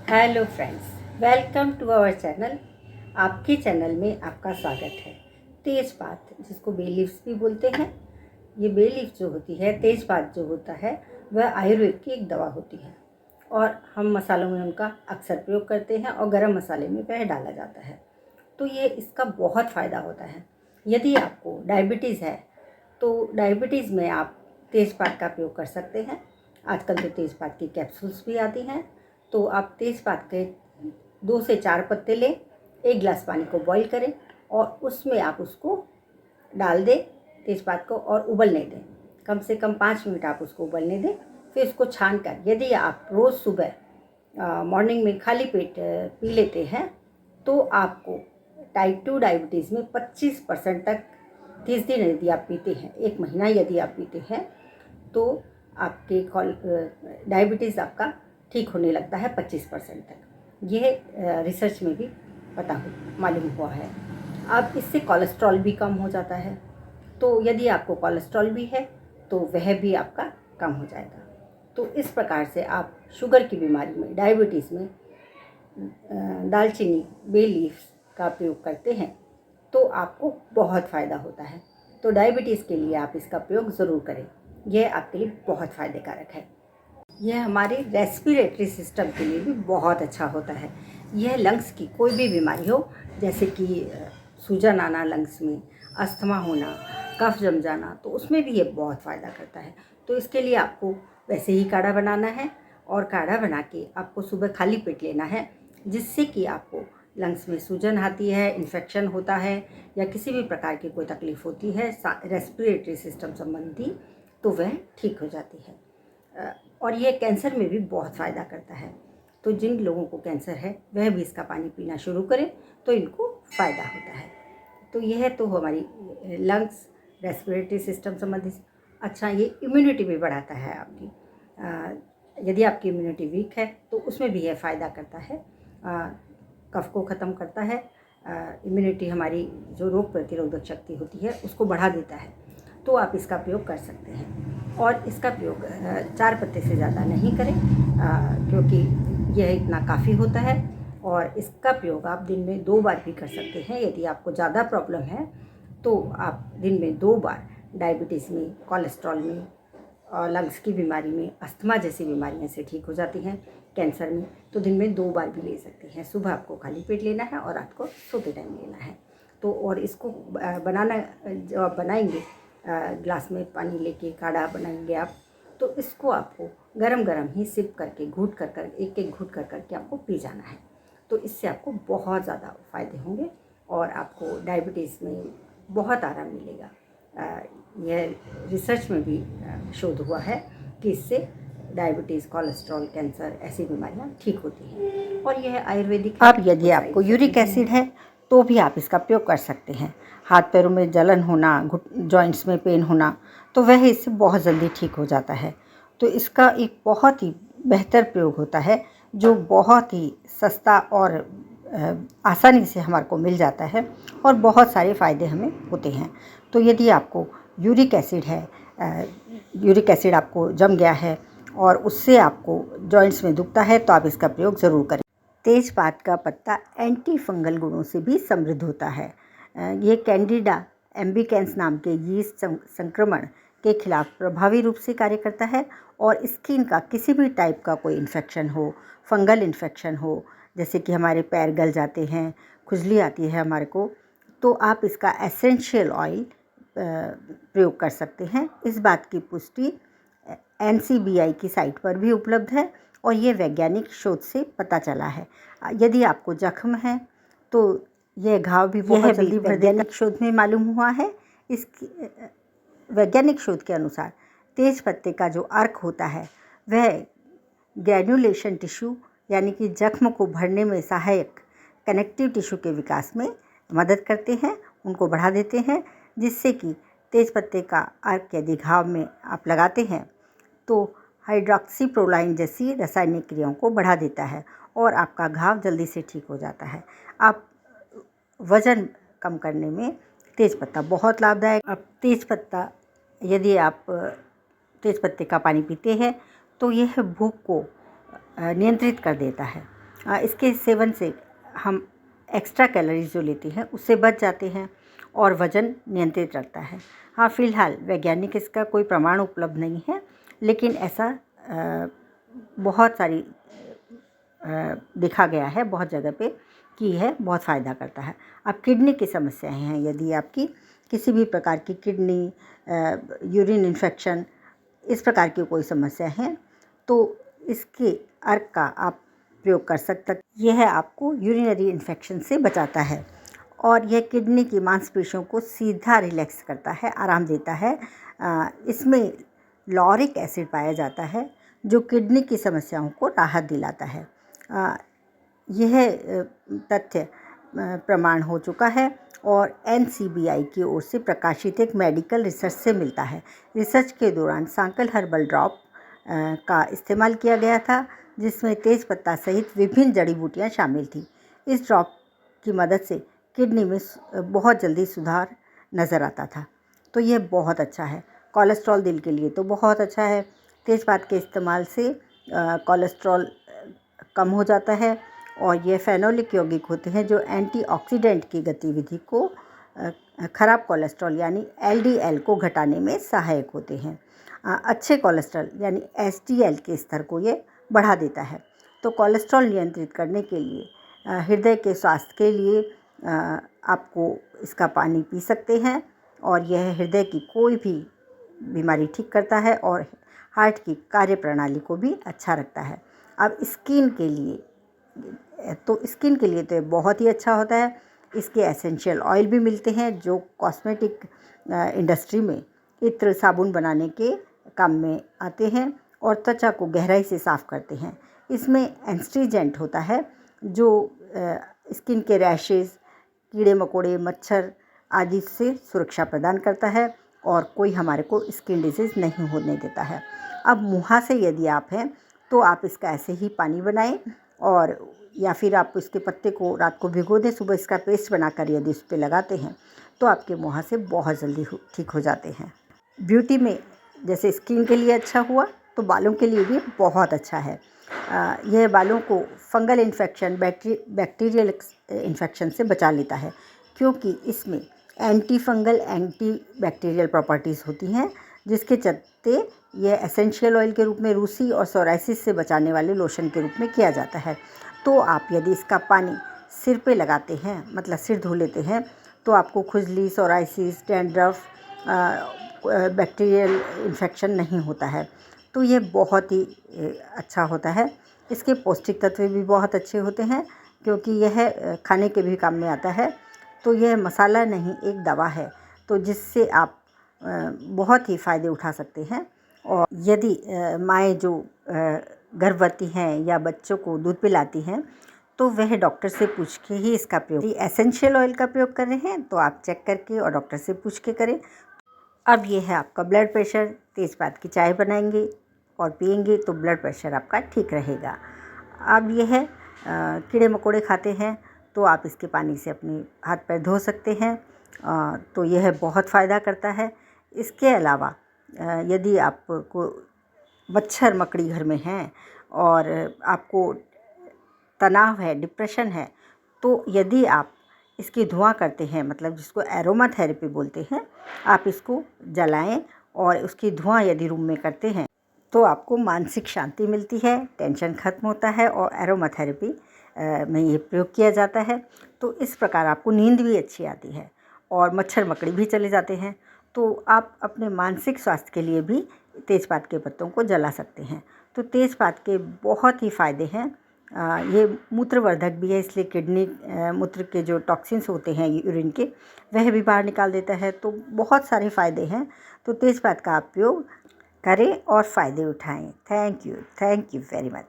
Hello friends, welcome to our channel. आपके channel में आपका स्वागत है। तेज़पात, जिसको बे लीव्स भी बोलते हैं, ये बे लीफ जो होती है, तेज़पात जो होता है, वह आयुर्वेद की एक दवा होती है और हम मसालों में उनका अक्सर प्रयोग करते हैं और गरम मसाले में वह डाला जाता है। तो ये इसका बहुत फ़ायदा होता है। यदि आपको डायबिटीज़ है तो डायबिटीज़ में आप तेज़पात का प्रयोग कर सकते हैं। आजकल तो तेज़पात की कैप्सूल्स भी आती हैं। तो आप तेज़पात के 2 से 4 पत्ते लें, 1 गिलास पानी को बॉईल करें और उसमें आप उसको डाल दें, तेज़पात को, और उबलने दें। कम से कम 5 मिनट आप उसको उबलने दें। फिर उसको छान कर यदि आप रोज़ सुबह मॉर्निंग में खाली पेट पी लेते हैं तो आपको टाइप 2 डायबिटीज़ में 25% तक, 30 दिन यदि आप पीते हैं, 1 महीना यदि आप पीते हैं, तो आपके डायबिटीज़ आपका ठीक होने लगता है 25% तक। यह रिसर्च में भी मालूम हुआ है। अब इससे कोलेस्ट्रॉल भी कम हो जाता है। तो यदि आपको कोलेस्ट्रॉल भी है तो वह भी आपका कम हो जाएगा। तो इस प्रकार से आप शुगर की बीमारी में, डायबिटीज़ में दालचीनी, बे लीव्स का प्रयोग करते हैं तो आपको बहुत फ़ायदा होता है। तो डायबिटीज़ के लिए आप इसका प्रयोग ज़रूर करें। यह आपके लिए बहुत फ़ायदे कारक है। यह हमारे रेस्पिरेटरी सिस्टम के लिए भी बहुत अच्छा होता है। यह लंग्स की कोई भी बीमारी हो, जैसे कि सूजन आना लंग्स में, अस्थमा होना, कफ जम जाना, तो उसमें भी ये बहुत फ़ायदा करता है। तो इसके लिए आपको वैसे ही काढ़ा बनाना है और काढ़ा बना के आपको सुबह खाली पेट लेना है, जिससे कि आपको लंग्स में सूजन आती है, इन्फेक्शन होता है या किसी भी प्रकार की कोई तकलीफ़ होती है रेस्पिरेटरी सिस्टम संबंधी, तो वह ठीक हो जाती है। और ये कैंसर में भी बहुत फ़ायदा करता है। तो जिन लोगों को कैंसर है वह भी इसका पानी पीना शुरू करें तो इनको फ़ायदा होता है। तो यह तो हमारी लंग्स, रेस्पिरेटरी सिस्टम संबंधी। अच्छा, ये इम्यूनिटी भी बढ़ाता है आपकी। यदि आपकी इम्यूनिटी वीक है तो उसमें भी यह फ़ायदा करता है। कफ को ख़त्म करता है। इम्यूनिटी, हमारी जो रोग प्रतिरोधक शक्ति होती है, उसको बढ़ा देता है। तो आप इसका प्रयोग कर सकते हैं और इसका प्रयोग 4 पत्ते से ज़्यादा नहीं करें, क्योंकि यह इतना काफ़ी होता है। और इसका प्रयोग आप दिन में 2 बार भी कर सकते हैं। यदि आपको ज़्यादा प्रॉब्लम है तो आप दिन में 2 बार डायबिटीज़ में, कोलेस्ट्रॉल में और लंग्स की बीमारी में, अस्थमा जैसी बीमारियां से ठीक हो जाती हैं, कैंसर में, तो दिन में 2 बार भी ले सकते हैं। सुबह आपको खाली पेट लेना है और रात को सोते टाइम लेना है। तो और इसको बनाना, जो आप बनाएंगे, गिलास में पानी लेके काढ़ा बनाएंगे आप, तो इसको आपको गरम गरम ही सिप करके, घूट कर एक एक घूट कर करके आपको पी जाना है। तो इससे आपको बहुत ज़्यादा फ़ायदे होंगे और आपको डायबिटीज़ में बहुत आराम मिलेगा। यह रिसर्च में भी शोध हुआ है कि इससे डायबिटीज़, कोलेस्ट्रॉल, कैंसर ऐसी बीमारियां ठीक होती हैं और यह आयुर्वेदिक है। अब यदि आपको यूरिक एसिड है तो भी आप इसका प्रयोग कर सकते हैं। हाथ पैरों में जलन होना, जॉइंट्स में पेन होना, तो वह इससे बहुत जल्दी ठीक हो जाता है। तो इसका एक बहुत ही बेहतर प्रयोग होता है जो बहुत ही सस्ता और आसानी से हमारे को मिल जाता है और बहुत सारे फ़ायदे हमें होते हैं। तो यदि आपको यूरिक एसिड है, यूरिक एसिड आपको जम गया है और उससे आपको जॉइंट्स में दुखता है, तो आप इसका प्रयोग ज़रूर करें। तेज़पात का पत्ता एंटी फंगल गुणों से भी समृद्ध होता है। ये कैंडिडा एम्बिकेंस नाम के यीस्ट संक्रमण के खिलाफ प्रभावी रूप से कार्य करता है और स्किन का किसी भी टाइप का कोई इन्फेक्शन हो, फंगल इन्फेक्शन हो, जैसे कि हमारे पैर गल जाते हैं, खुजली आती है हमारे को, तो आप इसका एसेंशियल ऑयल प्रयोग कर सकते हैं। इस बात की पुष्टि NCBI की साइट पर भी उपलब्ध है और ये वैज्ञानिक शोध से पता चला है। यदि आपको जख्म है तो यह घाव भी बहुत जल्दी भर देगा। वैज्ञानिक शोध में मालूम हुआ है। इसकी वैज्ञानिक शोध के अनुसार तेज पत्ते का जो अर्क होता है वह ग्रैन्युलेशन टिश्यू, यानी कि जख्म को भरने में सहायक कनेक्टिव टिश्यू के विकास में मदद करते हैं, उनको बढ़ा देते हैं, जिससे कि तेज पत्ते का अर्क यदि घाव में आप लगाते हैं तो हाइड्रॉक्सीप्रोलाइन जैसी रासायनिक क्रियाओं को बढ़ा देता है और आपका घाव जल्दी से ठीक हो जाता है। आप वज़न कम करने में तेज़पत्ता बहुत लाभदायक। अब तेज़पत्ता, यदि आप तेज़पत्ते का पानी पीते हैं तो यह भूख को नियंत्रित कर देता है। इसके सेवन से हम एक्स्ट्रा कैलोरीज जो लेते हैं उससे बच जाते हैं और वज़न नियंत्रित रखता है। हाँ, फ़िलहाल वैज्ञानिक इसका कोई प्रमाण उपलब्ध नहीं है, लेकिन ऐसा बहुत सारी देखा गया है बहुत जगह पे कि यह बहुत फ़ायदा करता है। अब किडनी की समस्याएं हैं, यदि आपकी किसी भी प्रकार की किडनी, यूरिन इन्फेक्शन, इस प्रकार की कोई समस्या है तो इसके अर्क का आप प्रयोग कर सकते हैं। यह आपको यूरिनरी इन्फेक्शन से बचाता है और यह किडनी की मांसपेशियों को सीधा रिलैक्स करता है, आराम देता है। इसमें लॉरिक एसिड पाया जाता है जो किडनी की समस्याओं को राहत दिलाता है। यह तथ्य प्रमाण हो चुका है और NCBI की ओर से प्रकाशित एक मेडिकल रिसर्च से मिलता है। रिसर्च के दौरान सांकल हर्बल ड्रॉप का इस्तेमाल किया गया था, जिसमें तेज पत्ता सहित विभिन्न जड़ी बूटियाँ शामिल थी। इस ड्रॉप की मदद से किडनी में बहुत जल्दी सुधार नज़र आता था। तो यह बहुत अच्छा है। कोलेस्ट्रॉल दिल के लिए तो बहुत अच्छा है। तेज़पात के इस्तेमाल से कोलेस्ट्रॉल कम हो जाता है और ये फेनोलिक यौगिक होते हैं जो एंटीऑक्सीडेंट की गतिविधि को ख़राब कोलेस्ट्रॉल यानी LDL को घटाने में सहायक होते हैं। अच्छे कोलेस्ट्रॉल यानी HDL के स्तर को ये बढ़ा देता है। तो कोलेस्ट्रॉल नियंत्रित करने के लिए, हृदय के स्वास्थ्य के लिए आपको इसका पानी पी सकते हैं और यह हृदय की कोई भी बीमारी ठीक करता है और हार्ट की कार्यप्रणाली को भी अच्छा रखता है। अब स्किन के लिए तो बहुत ही अच्छा होता है। इसके एसेंशियल ऑयल भी मिलते हैं जो कॉस्मेटिक इंडस्ट्री में इत्र, साबुन बनाने के काम में आते हैं और त्वचा को गहराई से साफ़ करते हैं। इसमें एस्ट्रीजेंट होता है जो स्किन के रैशेज़, कीड़े मकोड़े, मच्छर आदि से सुरक्षा प्रदान करता है और कोई हमारे को स्किन डिजीज़ नहीं होने देता है। अब मुहासे यदि आप हैं तो आप इसका ऐसे ही पानी बनाएं और या फिर आप इसके पत्ते को रात को भिगो दें, सुबह इसका पेस्ट बनाकर यदि उस पे लगाते हैं तो आपके मुहासे बहुत जल्दी ठीक हो जाते हैं। ब्यूटी में जैसे स्किन के लिए अच्छा हुआ तो बालों के लिए भी बहुत अच्छा है। यह बालों को फंगल इन्फेक्शन, बैक्टीरियल इन्फेक्शन से बचा लेता है क्योंकि इसमें anti fungal, anti bacterial properties होती हैं, जिसके चलते यह एसेंशियल ऑयल के रूप में रूसी और सोराइसिस से बचाने वाले लोशन के रूप में किया जाता है। तो आप यदि इसका पानी सिर पे लगाते हैं, मतलब सिर धो लेते हैं, तो आपको खुजली, सोराइसिस, डैंड्रफ, बैक्टीरियल इन्फेक्शन नहीं होता है। तो ये बहुत ही अच्छा होता है। इसके पौष्टिक तत्व भी बहुत अच्छे होते हैं क्योंकि यह खाने के भी काम में आता है। तो यह मसाला नहीं, एक दवा है, तो जिससे आप बहुत ही फ़ायदे उठा सकते हैं। और यदि माएँ जो गर्भवती हैं या बच्चों को दूध पिलाती हैं तो वह डॉक्टर से पूछ के ही इसका प्रयोग, एसेंशियल ऑयल का प्रयोग कर रहे हैं तो आप चेक करके और डॉक्टर से पूछ के करें। अब ये है आपका ब्लड प्रेशर। तेज़पात की चाय बनाएंगे और पिएंगे तो ब्लड प्रेशर आपका ठीक रहेगा। अब ये है कीड़े मकोड़े खाते हैं तो आप इसके पानी से अपने हाथ पैर धो सकते हैं, तो यह बहुत फ़ायदा करता है। इसके अलावा यदि आपको मच्छर मकड़ी घर में हैं और आपको तनाव है, डिप्रेशन है, तो यदि आप इसकी धुआं करते हैं, मतलब जिसको एरोमा थेरेपी बोलते हैं, आप इसको जलाएं और उसकी धुआं यदि रूम में करते हैं तो आपको मानसिक शांति मिलती है, टेंशन ख़त्म होता है और एरोमा थेरेपी में ये प्रयोग किया जाता है। तो इस प्रकार आपको नींद भी अच्छी आती है और मच्छर मकड़ी भी चले जाते हैं। तो आप अपने मानसिक स्वास्थ्य के लिए भी तेज़पात के पत्तों को जला सकते हैं। तो तेज़पात के बहुत ही फ़ायदे हैं। ये मूत्रवर्धक भी है, इसलिए किडनी मूत्र के जो टॉक्सिन्स होते हैं यूरिन के, वह भी बाहर निकाल देता है। तो बहुत सारे फ़ायदे हैं। तो तेज़पात का आप प्रयोग करें और फ़ायदे उठाएं। Thank you very much.